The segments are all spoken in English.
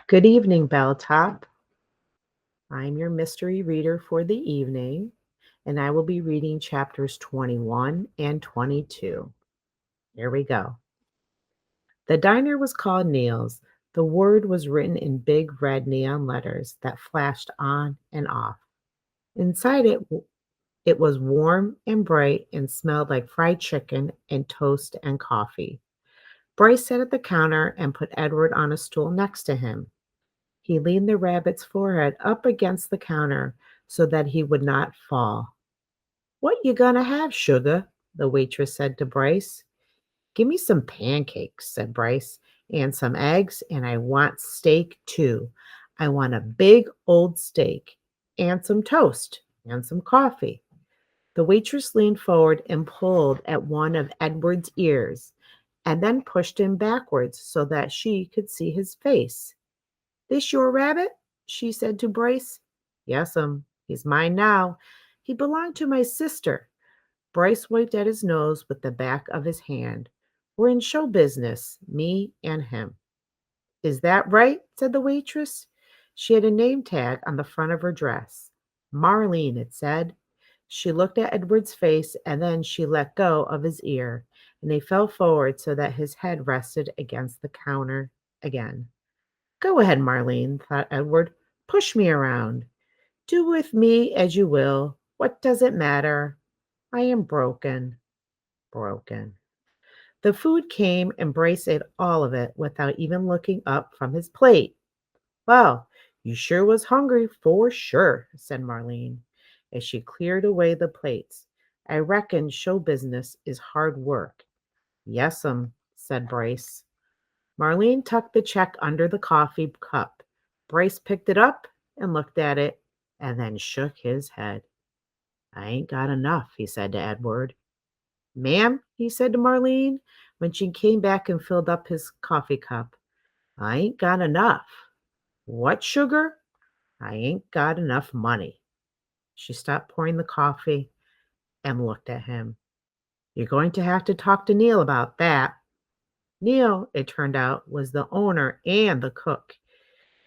Good evening, Belltop. I'm your mystery reader for the evening, and I will be reading chapters 21 and 22. Here we go. The diner was called Neil's. The word was written in big red neon letters that flashed on and off. Inside it was warm and bright and smelled like fried chicken and toast and coffee. Bryce sat at the counter and put Edward on a stool next to him. He leaned the rabbit's forehead up against the counter so that he would not fall. "What you gonna have, sugar?" the waitress said to Bryce. "Give me some pancakes," said Bryce, "and some eggs, and I want steak too. I want a big old steak, and some toast, and some coffee." The waitress leaned forward and pulled at one of Edward's ears, and then pushed him backwards so that she could see his face. "This your rabbit?" she said to Bryce. "Yes'm, he's mine now. He belonged to my sister." Bryce wiped at his nose with the back of his hand. "We're in show business, me and him." "Is that right?" said the waitress. She had a name tag on the front of her dress. Marlene, it said. She looked at Edward's face and then she let go of his ear, and he fell forward so that his head rested against the counter again. "Go ahead, Marlene," thought Edward. "Push me around. Do with me as you will. What does it matter? I am broken, broken." The food came, and Brace ate all of it without even looking up from his plate. "Well, you sure was hungry, for sure," said Marlene, as she cleared away the plates. "I reckon show business is hard work." "Yes'm," said Brace. Marlene tucked the check under the coffee cup. Bryce picked it up and looked at it and then shook his head. "I ain't got enough," he said to Edward. "Ma'am," he said to Marlene when she came back and filled up his coffee cup, "I ain't got enough." "What, sugar?" "I ain't got enough money." She stopped pouring the coffee and looked at him. "You're going to have to talk to Neil about that." Neil, it turned out, was the owner and the cook.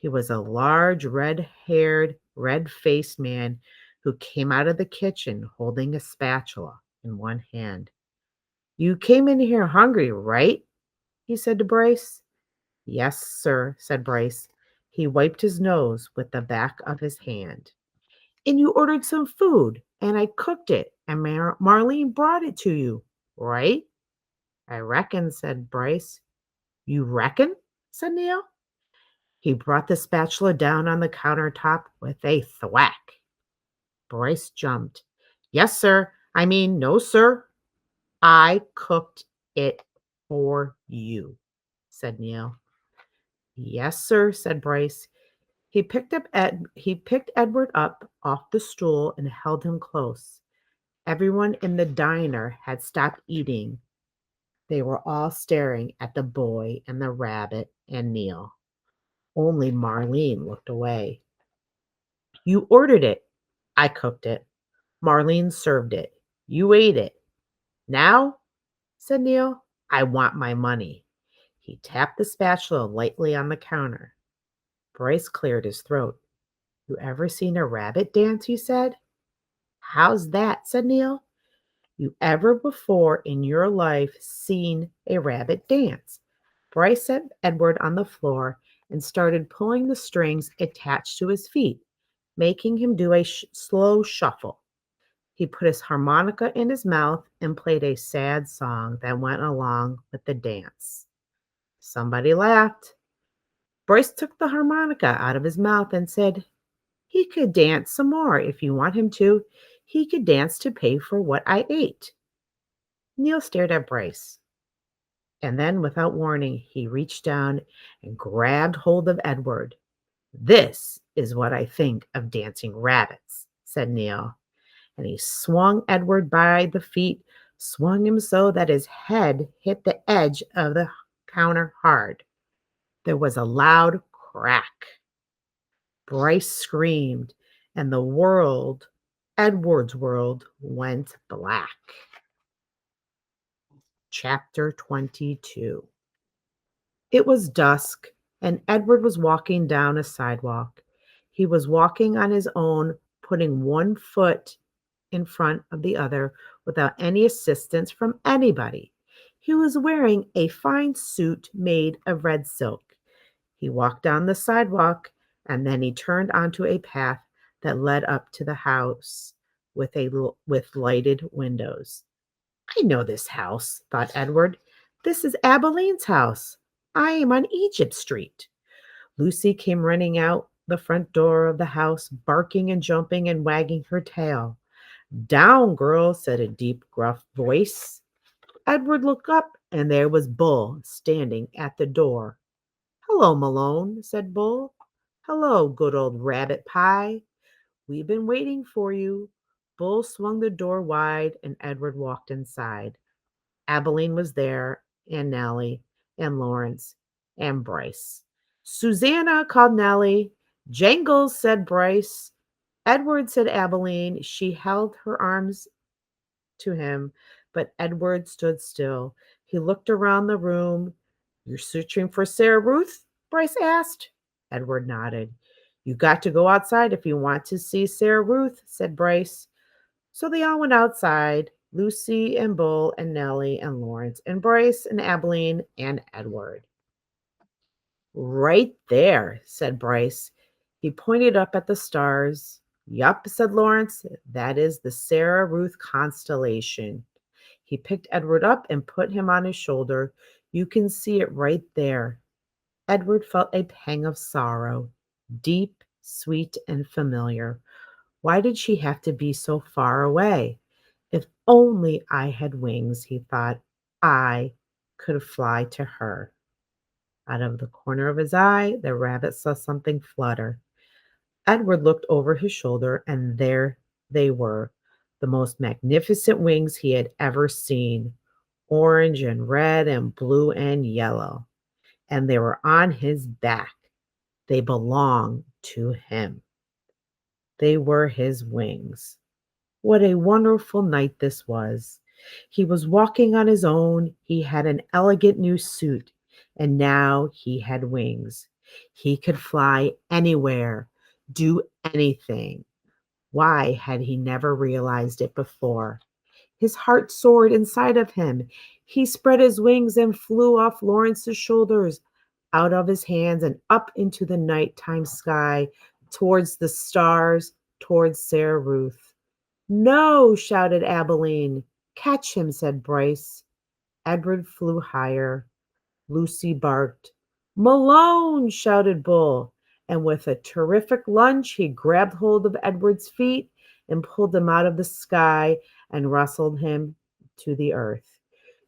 He was a large, red-haired, red-faced man who came out of the kitchen holding a spatula in one hand. "You came in here hungry, right?" he said to Bryce. "Yes, sir," said Bryce. He wiped his nose with the back of his hand. "And you ordered some food, and I cooked it, and Marlene brought it to you, right?" "I reckon," said Bryce. "You reckon?" said Neil. He brought the spatula down on the countertop with a thwack. Bryce jumped. "Yes, sir. I mean, no, sir. I cooked it for you," said Neil. "Yes, sir," said Bryce. He picked Edward up off the stool and held him close. Everyone in the diner had stopped eating. They were all staring at the boy and the rabbit and Neil. Only Marlene looked away. "You ordered it. I cooked it. Marlene served it. You ate it. Now," said Neil, "I want my money." He tapped the spatula lightly on the counter. Bryce cleared his throat. "You ever seen a rabbit dance?" he said. "How's that?" said Neil. "You ever before in your life seen a rabbit dance?" Bryce set Edward on the floor and started pulling the strings attached to his feet, making him do a slow shuffle. He put his harmonica in his mouth and played a sad song that went along with the dance. Somebody laughed. Bryce took the harmonica out of his mouth and said, "He could dance some more if you want him to. He could dance to pay for what I ate." Neil stared at Bryce, and then, without warning, he reached down and grabbed hold of Edward. "This is what I think of dancing rabbits," said Neil, and he swung Edward by the feet, swung him so that his head hit the edge of the counter hard. There was a loud crack. Bryce screamed, and the world, Edward's world, went black. Chapter 22. It was dusk. and Edward was walking down a sidewalk. He was walking on his own, putting one foot in front of the other without any assistance from anybody. He was wearing a fine suit made of red silk. He walked down the sidewalk and then he turned onto a path that led up to the house with lighted windows. I know this house, thought Edward. This is Abeline's house. I am on Egypt Street. Lucy came running out the front door of the house, barking and jumping and wagging her tail. Down, girl, said a deep, gruff voice. Edward looked up, and there was Bull standing at the door. Hello, Malone, said Bull. Hello, good old rabbit pie. We've been waiting for you. Bull swung the door wide, and Edward walked inside. Abilene was there, and Nellie, and Lawrence, and Bryce. Susanna, called Nellie. Jangles, said Bryce. Edward, said Abilene. She held her arms to him, but Edward stood still. He looked around the room. You're searching for Sarah Ruth? Bryce asked. Edward nodded. You got to go outside if you want to see Sarah Ruth, said Bryce. So they all went outside, Lucy and Bull and Nellie and Lawrence and Bryce and Abilene and Edward. Right there, said Bryce. He pointed up at the stars. Yup, said Lawrence. That is the Sarah Ruth constellation. He picked Edward up and put him on his shoulder. You can see it right there. Edward felt a pang of sorrow, deep, sweet, and familiar. Why did she have to be so far away? If only I had wings, he thought. I could fly to her. Out of the corner of his eye, the rabbit saw something flutter. Edward looked over his shoulder, and there they were, the most magnificent wings he had ever seen, orange and red and blue and yellow. And they were on his back. They belonged to him. They were his wings. What a wonderful night this was. He was walking on his own. He had an elegant new suit, and now he had wings. He could fly anywhere, do anything. Why had he never realized it before? His heart soared inside of him. He spread his wings and flew off Lawrence's shoulders, out of his hands, and up into the nighttime sky, towards the stars, towards Sarah Ruth. No, shouted Abilene. Catch him, said Bryce. Edward flew higher. Lucy barked. Malone, shouted Bull, and with a terrific lunge, he grabbed hold of Edward's feet and pulled him out of the sky and wrestled him to the earth.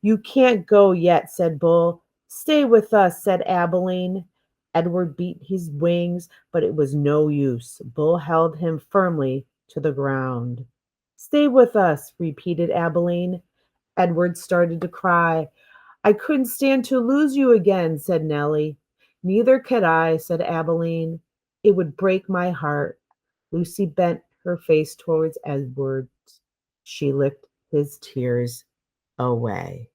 You can't go yet, said Bull. Stay with us, said Abilene. Edward beat his wings, but it was no use. Bull held him firmly to the ground. Stay with us, repeated Abilene. Edward started to cry. I couldn't stand to lose you again, said Nellie. Neither could I, said Abilene. It would break my heart. Lucy bent her face towards Edward. She licked his tears away.